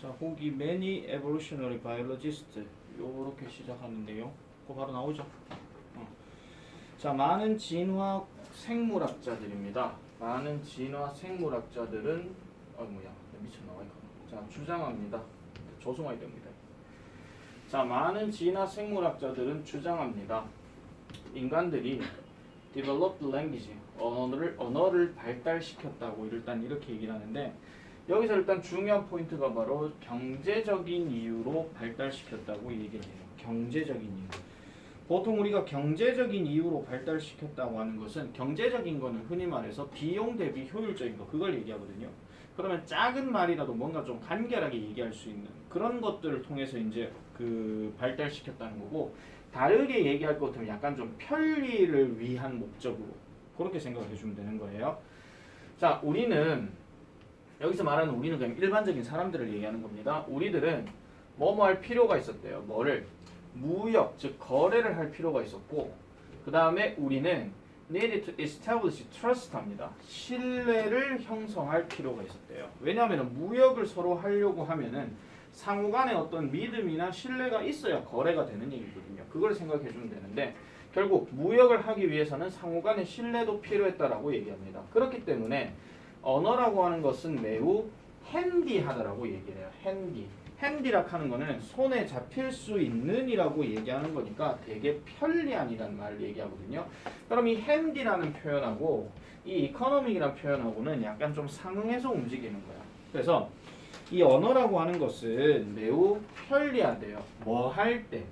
자, 거기 many evolutionary biologists 요렇게 시작하는데요. 그거 바로 나오죠. 자, 많은 진화 생물학자들입니다. 많은 진화 생물학자들은 미쳤나와 이거. 자, 주장합니다. 조성해야 됩니다. 자, 많은 진화 생물학자들은 주장합니다. 인간들이 developed language, 언어를 발달시켰다고 일단 이렇게 얘기를 하는데, 여기서 일단 중요한 포인트가 바로 경제적인 이유로 발달시켰다고 얘기를 해요. 경제적인 이유. 보통 우리가 경제적인 이유로 발달시켰다고 하는 것은, 경제적인 거는 흔히 말해서 비용 대비 효율적인 거, 그걸 얘기하거든요. 그러면 작은 말이라도 뭔가 좀 간결하게 얘기할 수 있는 그런 것들을 통해서 이제 그 발달시켰다는 거고, 다르게 얘기할 것 같으면 약간 좀 편리를 위한 목적으로 그렇게 생각해 주면 되는 거예요. 자, 우리는 여기서 말하는 우리는 그냥 일반적인 사람들을 얘기하는 겁니다. 우리들은 뭐뭐 할 필요가 있었대요. 뭐를? 무역, 즉 거래를 할 필요가 있었고, 그 다음에 우리는 needed to establish trust 합니다. 신뢰를 형성할 필요가 있었대요. 왜냐하면 무역을 서로 하려고 하면은 상호 간에 어떤 믿음이나 신뢰가 있어야 거래가 되는 얘기거든요. 그걸 생각해 주면 되는데, 결국 무역을 하기 위해서는 상호 간의 신뢰도 필요했다라고 얘기합니다. 그렇기 때문에 언어라고 하는 것은 매우 핸디하다라고 얘기를 해요. 핸디라 하는 거는 손에 잡힐 수 있는 이라고 얘기하는 거니까 되게 편리한이라는 말을 얘기하거든요. 그럼 이 핸디라는 표현하고 이 이코노믹이라는 표현하고는 약간 좀 상응해서 움직이는 거야. 그래서 이 언어라고 하는 것은 매우 편리하대요. 뭐 할 때?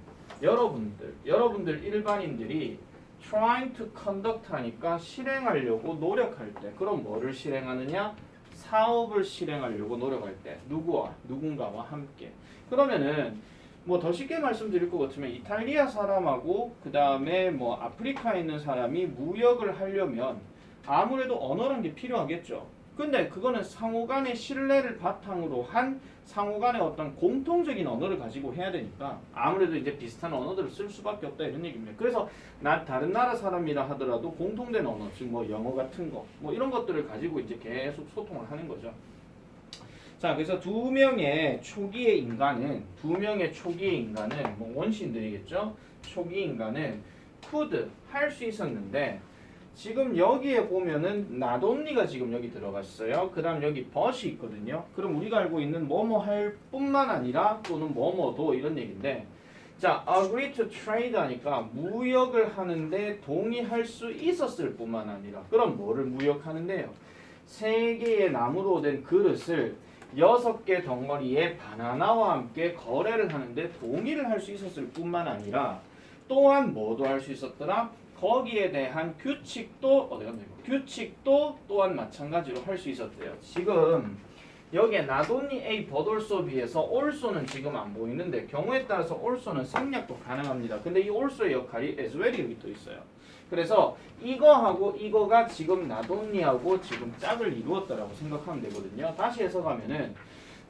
여러분들 일반인들이 trying to conduct 하니까 실행하려고 노력할 때. 그럼 뭐를 실행하느냐? 사업을 실행하려고 노력할 때. 누군가와 함께. 그러면은 뭐 더 쉽게 말씀드릴 것 같으면 이탈리아 사람하고 그 다음에 뭐 아프리카에 있는 사람이 무역을 하려면 아무래도 언어란 게 필요하겠죠. 근데 그거는 상호 간의 신뢰를 바탕으로 한 상호 간의 어떤 공통적인 언어를 가지고 해야 되니까 아무래도 이제 비슷한 언어들을 쓸 수밖에 없다 이런 얘기입니다. 그래서 다른 나라 사람이라 하더라도 공통된 언어, 즉 뭐 영어 같은 거, 뭐 이런 것들을 가지고 이제 계속 소통을 하는 거죠. 자, 그래서 두 명의 초기의 인간은 뭐 원시인들이겠죠. 초기 인간은 could 할 수 있었는데, 지금 여기에 보면은 나돈니가 지금 여기 들어갔어요. 그 다음 여기 벗이 있거든요. 그럼 우리가 알고 있는 뭐뭐 할 뿐만 아니라 또는 뭐뭐도 이런 얘기인데, 자, agree to trade 하니까 무역을 하는데 동의할 수 있었을 뿐만 아니라, 그럼 뭐를 무역하는데요? 3개의 나무로 된 그릇을 6개 덩어리의 바나나와 함께 거래를 하는데 동의를 할 수 있었을 뿐만 아니라, 또한 뭐도 할 수 있었더라? 거기에 대한 규칙도 또한 마찬가지로 할 수 있었대요. 지금 여기에 나돈니 A 버돌소 비해서 올소는 지금 안 보이는데, 경우에 따라서 올소는 생략도 가능합니다. 근데 이 올소의 역할이 as well이 여기 또 있어요. 그래서 이거하고 이거가 지금 나돈니하고 지금 짝을 이루었다라고 생각하면 되거든요. 다시 해석하면은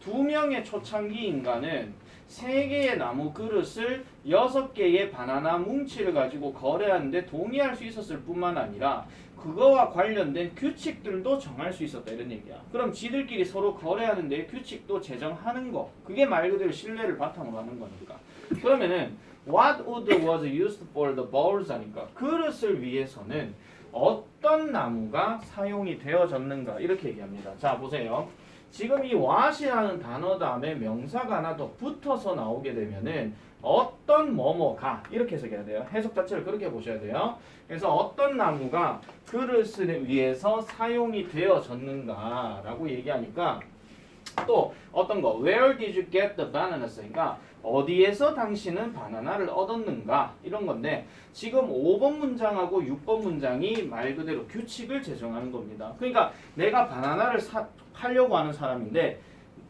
2명의 초창기 인간은 3개의 나무 그릇을 6개의 바나나 뭉치를 가지고 거래하는데 동의할 수 있었을 뿐만 아니라 그거와 관련된 규칙들도 정할 수 있었다 이런 얘기야. 그럼 지들끼리 서로 거래하는데 규칙도 제정하는 거, 그게 말 그대로 신뢰를 바탕으로 하는 거니까. 그러면은 what wood was used for the bowls 하니까 그릇을 위해서는 어떤 나무가 사용이 되어졌는가 이렇게 얘기합니다. 자, 보세요. 지금 이 what이라는 단어 다음에 명사가 하나 더 붙어서 나오게 되면은 어떤 뭐뭐가 이렇게 해석해야 돼요. 해석 자체를 그렇게 보셔야 돼요. 그래서 어떤 나무가 그릇을 위해서 사용이 되어졌는가라고 얘기하니까, 또 어떤 거 Where did you get the bananas? 그러니까 어디에서 당신은 바나나를 얻었는가 이런 건데, 지금 5번 문장하고 6번 문장이 말 그대로 규칙을 제정하는 겁니다. 그러니까 내가 바나나를 팔려고 하는 사람인데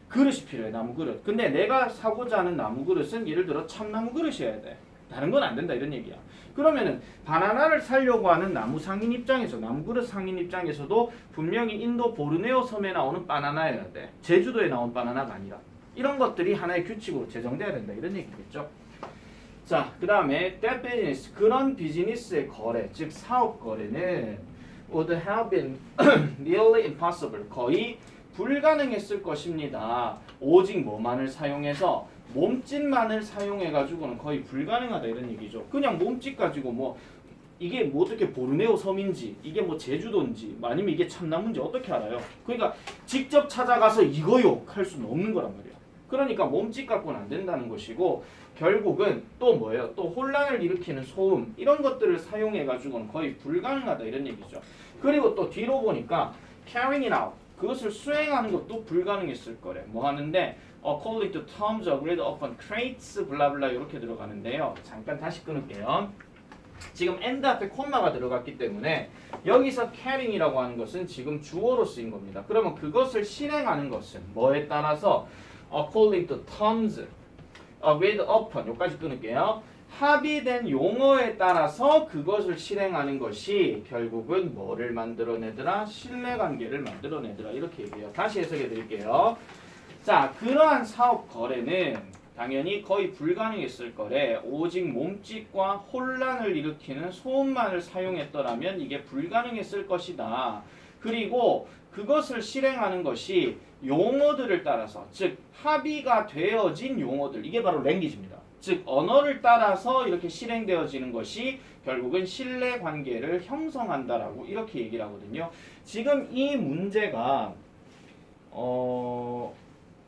그릇이 필요해, 나무 그릇. 근데 내가 사고자 하는 나무 그릇은 예를 들어 참나무 그릇이어야 돼. 다른 건 안 된다 이런 얘기야. 그러면은 바나나를 사려고 하는 나무 상인 입장에서, 나무 그릇 상인 입장에서도 분명히 인도 보르네오 섬에 나오는 바나나여야 돼. 제주도에 나온 바나나가 아니라. 이런 것들이 하나의 규칙으로 제정돼야 된다 이런 얘기겠죠. 자, 그 다음에 that business, 그런 비즈니스의 거래, 즉 사업 거래는 would have been nearly impossible, 거의 불가능했을 것입니다. 오직 뭐만을 사용해서 몸짓만을 사용해 가지고는 거의 불가능하다 이런 얘기죠. 그냥 몸짓 가지고 뭐 이게 뭐 어떻게 보르네오 섬인지 이게 뭐 제주도인지 아니면 이게 참나무인지 어떻게 알아요? 그러니까 직접 찾아가서 이거요 할 수는 없는 거란 말이야. 그러니까 몸짓 갖고는 안 된다는 것이고 결국은 또 뭐예요? 또 혼란을 일으키는 소음 이런 것들을 사용해 가지고는 거의 불가능하다 이런 얘기죠. 그리고 또 뒤로 보니까 carrying it out 그것을 수행하는 것도 불가능했을 거래. 뭐 하는데 according to terms agreed upon crates 블라블라 이렇게 들어가는데요. 잠깐 다시 끊을게요. 지금 and 앞에 콤마가 들어갔기 때문에 여기서 carrying이라고 하는 것은 지금 주어로 쓰인 겁니다. 그러면 그것을 실행하는 것은 뭐에 따라서 according to terms agreed upon 여기까지 끊을게요. 합의된 용어에 따라서 그것을 실행하는 것이 결국은 뭐를 만들어내더라? 신뢰관계를 만들어내더라 이렇게 얘기해요. 다시 해석해 드릴게요. 자, 그러한 사업 거래는 당연히 거의 불가능했을 거래. 오직 몸짓과 혼란을 일으키는 소음만을 사용했더라면 이게 불가능했을 것이다. 그리고 그것을 실행하는 것이 용어들을 따라서 즉 합의가 되어진 용어들 이게 바로 랭귀지입니다. 즉 언어를 따라서 이렇게 실행되어지는 것이 결국은 신뢰관계를 형성한다라고 이렇게 얘기를 하거든요. 지금 이 문제가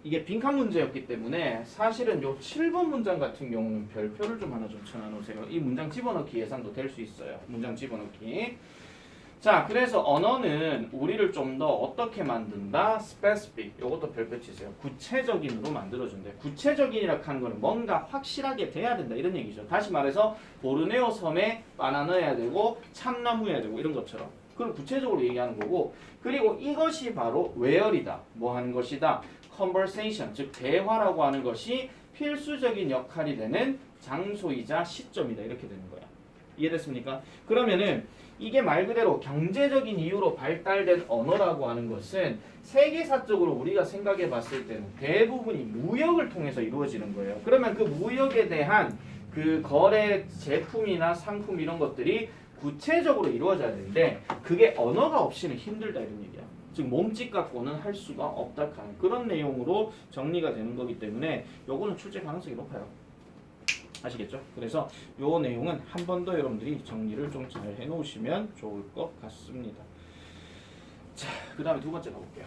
이게 빈칸 문제였기 때문에 사실은 요 7번 문장 같은 경우는 별표를 좀 하나 좀 쳐놔놓으세요. 이 문장 집어넣기 예상도 될 수 있어요. 문장 집어넣기. 자, 그래서 언어는 우리를 좀 더 어떻게 만든다? specific. 요것도 별표 치세요. 구체적인으로 만들어준대. 구체적인이라 하는 거는 뭔가 확실하게 돼야 된다 이런 얘기죠. 다시 말해서 보르네오 섬에 바나나여야 되고 참나무여야 되고 이런 것처럼. 그걸 구체적으로 얘기하는 거고 그리고 이것이 바로 where이다. 뭐 하는 것이다? conversation, 즉 대화라고 하는 것이 필수적인 역할이 되는 장소이자 시점이다. 이렇게 되는 거야. 이해됐습니까? 그러면은 이게 말 그대로 경제적인 이유로 발달된 언어라고 하는 것은 세계사적으로 우리가 생각해 봤을 때는 대부분이 무역을 통해서 이루어지는 거예요. 그러면 그 무역에 대한 그 거래 제품이나 상품 이런 것들이 구체적으로 이루어져야 되는데 그게 언어가 없이는 힘들다 이런 얘기야. 즉 몸짓 갖고는 할 수가 없다 하는 그런 내용으로 정리가 되는 거기 때문에 요거는 출제 가능성이 높아요. 아시겠죠? 그래서 요 내용은 한 번 더 여러분들이 정리를 좀 잘 해놓으시면 좋을 것 같습니다. 자, 그 다음에 두 번째 가볼게요.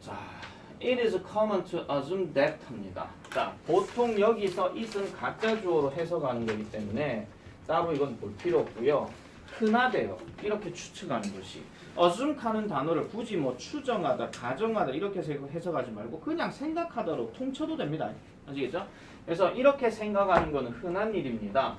자, it is common to assume that 합니다. 자, 보통 여기서 it은 가짜 주어로 해석하는 거기 때문에 따로 이건 볼 필요 없고요. 흔하대요. 이렇게 추측하는 것이. assume하는 단어를 굳이 뭐 추정하다, 가정하다 이렇게 해석하지 말고 그냥 생각하다로 통쳐도 됩니다. 아시겠죠? 그래서 이렇게 생각하는 것은 흔한 일입니다.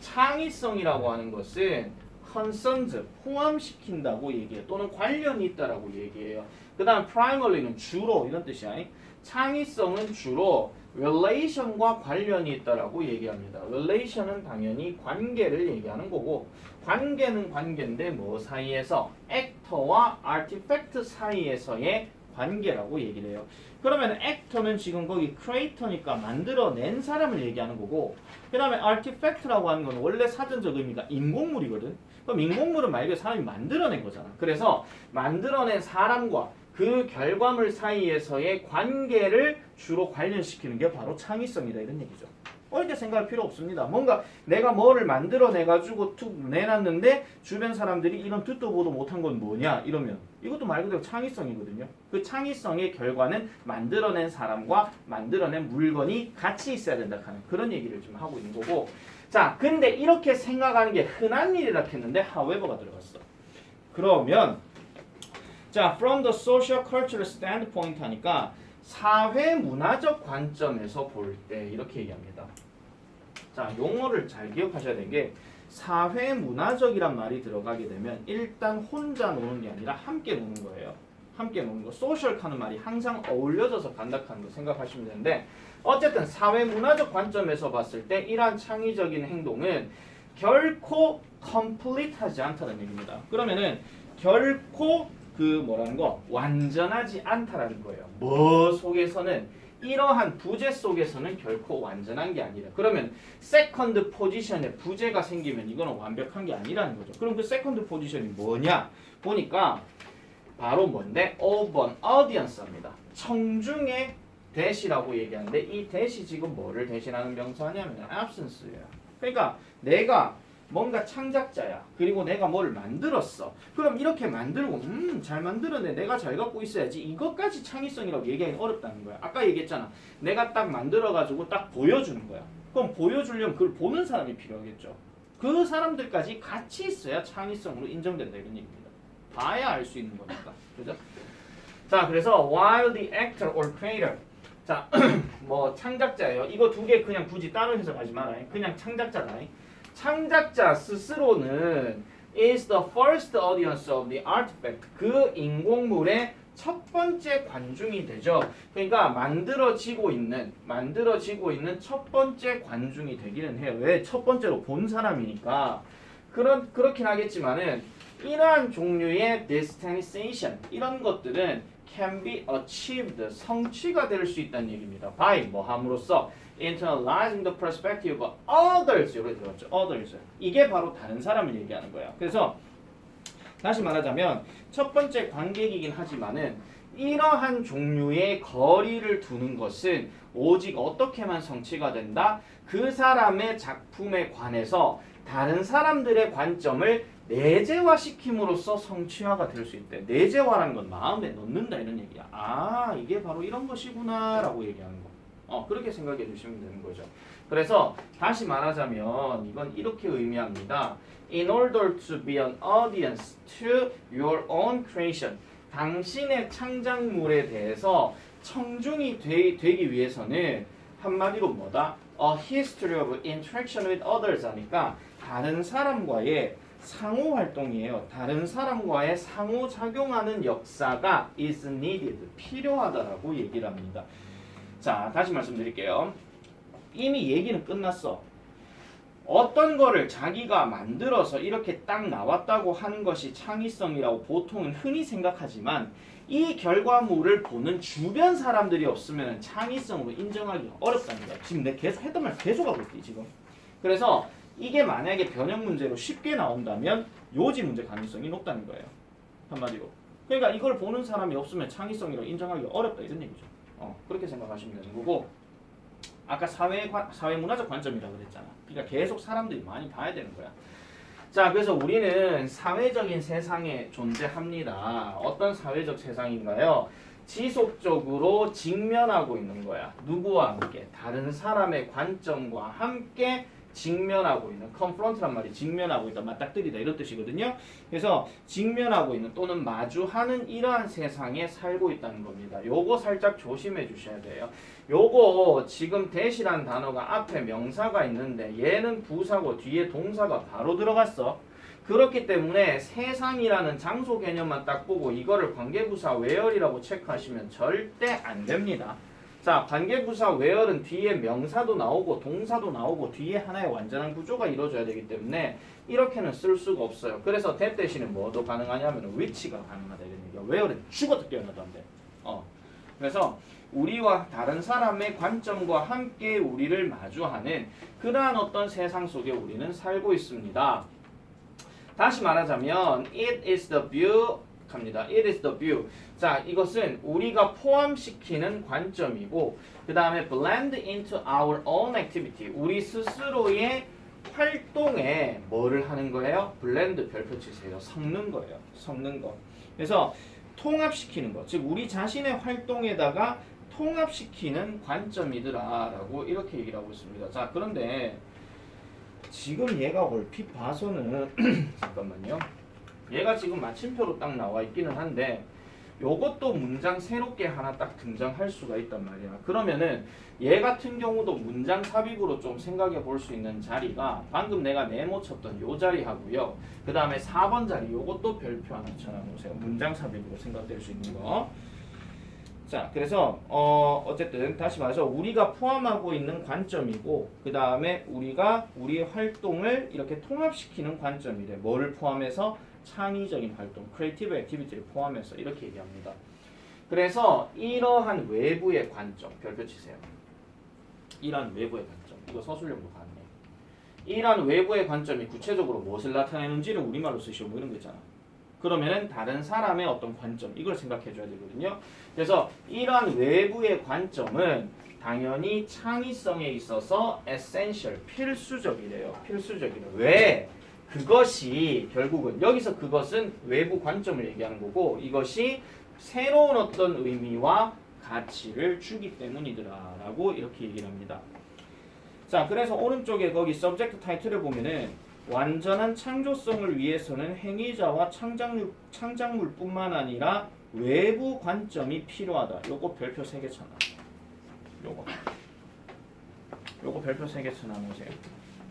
창의성이라고 하는 것은 concerns, 포함시킨다고 얘기해요. 또는 관련이 있다라고 얘기해요. 그 다음 primary는 주로 이런 뜻이야. 창의성은 주로 relation과 관련이 있다라고 얘기합니다. relation은 당연히 관계를 얘기하는 거고 관계는 관계인데 뭐 사이에서 actor와 artifact 사이에서의 관계라고 얘기를 해요. 그러면 actor는 지금 거기 creator니까 만들어낸 사람을 얘기하는 거고 그 다음에 artifact라고 하는 건 원래 사전적 의미가 인공물이거든. 그럼 인공물은 말 그대로 사람이 만들어낸 거잖아. 그래서 만들어낸 사람과 그 결과물 사이에서의 관계를 주로 관련시키는 게 바로 창의성이다 이런 얘기죠. 어렵게 생각할 필요 없습니다. 뭔가 내가 뭐를 만들어내가지고 툭 내놨는데 주변 사람들이 이런 듣도 보도 못한 건 뭐냐 이러면 이것도 말 그대로 창의성이거든요. 그 창의성의 결과는 만들어낸 사람과 만들어낸 물건이 같이 있어야 된다 하는 그런 얘기를 지금 하고 있는 거고 자, 근데 이렇게 생각하는 게 흔한 일이라 했는데 however가 들어갔어. 그러면 자, from the social cultural standpoint 하니까 사회 문화적 관점에서 볼 때 이렇게 얘기합니다. 자, 용어를 잘 기억하셔야 되는 게 사회 문화적이란 말이 들어가게 되면 일단 혼자 노는 게 아니라 함께 노는 거예요. 함께 노는 거. 소셜 하는 말이 항상 어울려져서 간다 하는 거 생각하시면 되는데 어쨌든 사회 문화적 관점에서 봤을 때 이러한 창의적인 행동은 결코 컴플리트하지 않다는 얘기입니다. 그러면은 결코 그 뭐라는 거 완전하지 않다라는 거예요. 뭐 속에서는 이러한 부재 속에서는 결코 완전한 게 아니라 그러면 세컨드 포지션에 부재가 생기면 이거는 완벽한 게 아니라는 거죠. 그럼 그 세컨드 포지션이 뭐냐 보니까 바로 뭔데? 5번 audience입니다. 청중의 대시라고 얘기하는데 이 대시 지금 뭐를 대신하는 명사냐면 absence예요. 그러니까 내가 뭔가 창작자야. 그리고 내가 뭘 만들었어. 그럼 이렇게 만들고 잘 만들었네. 내가 잘 갖고 있어야지. 이것까지 창의성이라고 얘기하기 어렵다는 거야. 아까 얘기했잖아. 내가 딱 만들어가지고 딱 보여주는 거야. 그럼 보여주려면 그걸 보는 사람이 필요하겠죠. 그 사람들까지 같이 있어야 창의성으로 인정된다 이런 얘기입니다. 봐야 알 수 있는 거니까. 그죠? 자, 그래서 while the actor or creator 자, 뭐 창작자예요. 이거 두 개 그냥 굳이 따로 해석하지 마라. 그냥 창작자다. 창작자 스스로는 is the first audience of the artifact. 그 인공물의 첫 번째 관중이 되죠. 그러니까 만들어지고 있는 첫 번째 관중이 되기는 해요. 왜? 첫 번째로 본 사람이니까. 그렇긴 하겠지만은 이러한 종류의 destination 이런 것들은 can be achieved 성취가 될 수 있다는 얘기입니다. by 뭐 함으로써 internalizing the perspective of others 이렇게 들었죠. others 이게 바로 다른 사람을 얘기하는 거야. 그래서 다시 말하자면 첫 번째 관객이긴 하지만은 이러한 종류의 거리를 두는 것은 오직 어떻게만 성취가 된다? 그 사람의 작품에 관해서 다른 사람들의 관점을 내재화시킴으로써 성취화가 될 수 있대. 내재화라는 건 마음에 넣는다 이런 얘기야. 아, 이게 바로 이런 것이구나 라고 얘기하는 거. 그렇게 생각해 주시면 되는 거죠. 그래서 다시 말하자면 이건 이렇게 의미합니다. In order to be an audience to your own creation. 당신의 창작물에 대해서 청중이 되기 위해서는 한마디로 뭐다? A history of interaction with others 하니까 다른 사람과의 상호 활동이에요. 다른 사람과의 상호작용하는 역사가 is needed. 필요하다라고 얘기를 합니다. 자, 다시 말씀드릴게요. 이미 얘기는 끝났어. 어떤 거를 자기가 만들어서 이렇게 딱 나왔다고 하는 것이 창의성이라고 보통은 흔히 생각하지만 이 결과물을 보는 주변 사람들이 없으면 창의성으로 인정하기 어렵다는 거야. 지금 내가 계속 했던 말 계속 하고 있지 지금. 그래서 이게 만약에 변형 문제로 쉽게 나온다면 요지 문제 가능성이 높다는 거예요. 한마디로. 그러니까 이걸 보는 사람이 없으면 창의성이라고 인정하기 어렵다 이런 얘기죠. 그렇게 생각하시면 되는 거고 아까 사회문화적 관점이라고 그랬잖아. 그러니까 계속 사람들이 많이 봐야 되는 거야. 자, 그래서 우리는 사회적인 세상에 존재합니다. 어떤 사회적 세상인가요? 지속적으로 직면하고 있는 거야. 누구와 함께? 다른 사람의 관점과 함께 직면하고 있는 confront란 말이 직면하고 있다, 맞닥뜨리다 이런 뜻이거든요. 그래서 직면하고 있는 또는 마주하는 이러한 세상에 살고 있다는 겁니다. 요거 살짝 조심해 주셔야 돼요. 요거 지금 대시란 단어가 앞에 명사가 있는데 얘는 부사고 뒤에 동사가 바로 들어갔어. 그렇기 때문에 세상이라는 장소 개념만 딱 보고 이거를 관계부사 where이라고 체크하시면 절대 안 됩니다. 자, 관계부사 where은 뒤에 명사도 나오고 동사도 나오고 뒤에 하나의 완전한 구조가 이루어져야 되기 때문에 이렇게는 쓸 수가 없어요. 그래서 that 대신에 뭐도 가능하냐면 which가 가능하다 이런 얘기야. where은 죽어도 깨어나도 안 돼. 그래서 우리와 다른 사람의 관점과 함께 우리를 마주하는 그러한 어떤 세상 속에 우리는 살고 있습니다. 다시 말하자면 it is the view 합니다. It is the view. 자, 이것은 우리가 포함시키는 관점이고 그 다음에 blend into our own activity. 우리 스스로의 활동에 뭐를 하는 거예요? blend 별표 치세요. 섞는 거예요. 섞는 거. 그래서 통합시키는 거. 즉 우리 자신의 활동에다가 통합시키는 관점이더라라고 이렇게 얘기를 하고 있습니다. 자, 그런데 지금 얘가 얼핏 봐서는 잠깐만요. 얘가 지금 마침표로 딱 나와 있기는 한데 요것도 문장 새롭게 하나 딱 등장할 수가 있단 말이야. 그러면은 얘 같은 경우도 문장 삽입으로 좀 생각해 볼 수 있는 자리가 방금 내가 네모 쳤던 요 자리 하고요. 그 다음에 4번 자리 요것도 별표 하나 쳐놔보세요. 문장 삽입으로 생각될 수 있는 거. 자, 그래서 어쨌든 다시 말해서 우리가 포함하고 있는 관점이고 그 다음에 우리가 우리의 활동을 이렇게 통합시키는 관점이래. 뭐를 포함해서? 창의적인 활동, creative activity를 포함해서 이렇게 얘기합니다. 그 그래서 이러한 외부의 관점 별표 치세요. 이러한 외부의 관점 이거 서술형도 가능해요. 이러한 외부의 관점이 구체적으로 무엇을 나타내는지를 우리말로 쓰시오 뭐 이런 거 있잖아. 그러면은 다른 사람의 어떤 관점 이걸 생각해 줘야 되거든요. 그래서 이러한 외부의 관점은 당연히 창의성에 있어서 essential 필수적이래요. 필수적이래요. 왜? 그것이 결국은 여기서 그것은 외부 관점을 얘기하는 거고 이것이 새로운 어떤 의미와 가치를 주기 때문이더라라고 이렇게 얘기를 합니다. 자, 그래서 오른쪽에 거기 subject title을 보면은 완전한 창조성을 위해서는 행위자와 창작물뿐만 아니라 외부 관점이 필요하다. 요거 별표 3개 쳐놔. 요거 별표 3개 쳐놔놓으세요.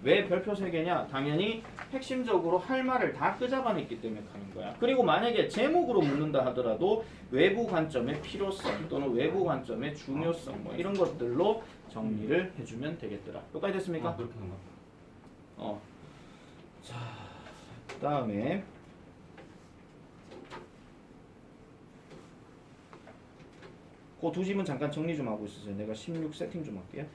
왜 별표 3개냐? 당연히 핵심적으로 할 말을 다 끄잡아냈기 때문에 하는 거야. 그리고 만약에 제목으로 묻는다 하더라도 외부 관점의 필요성 또는 외부 관점의 중요성 뭐 이런 것들로 정리를 해주면 되겠더라. 여기까지 됐습니까? 그렇게 한가? 자, 그 다음에 그 두 집은 잠깐 정리 좀 하고 있으세요. 내가 16 세팅 좀 할게요.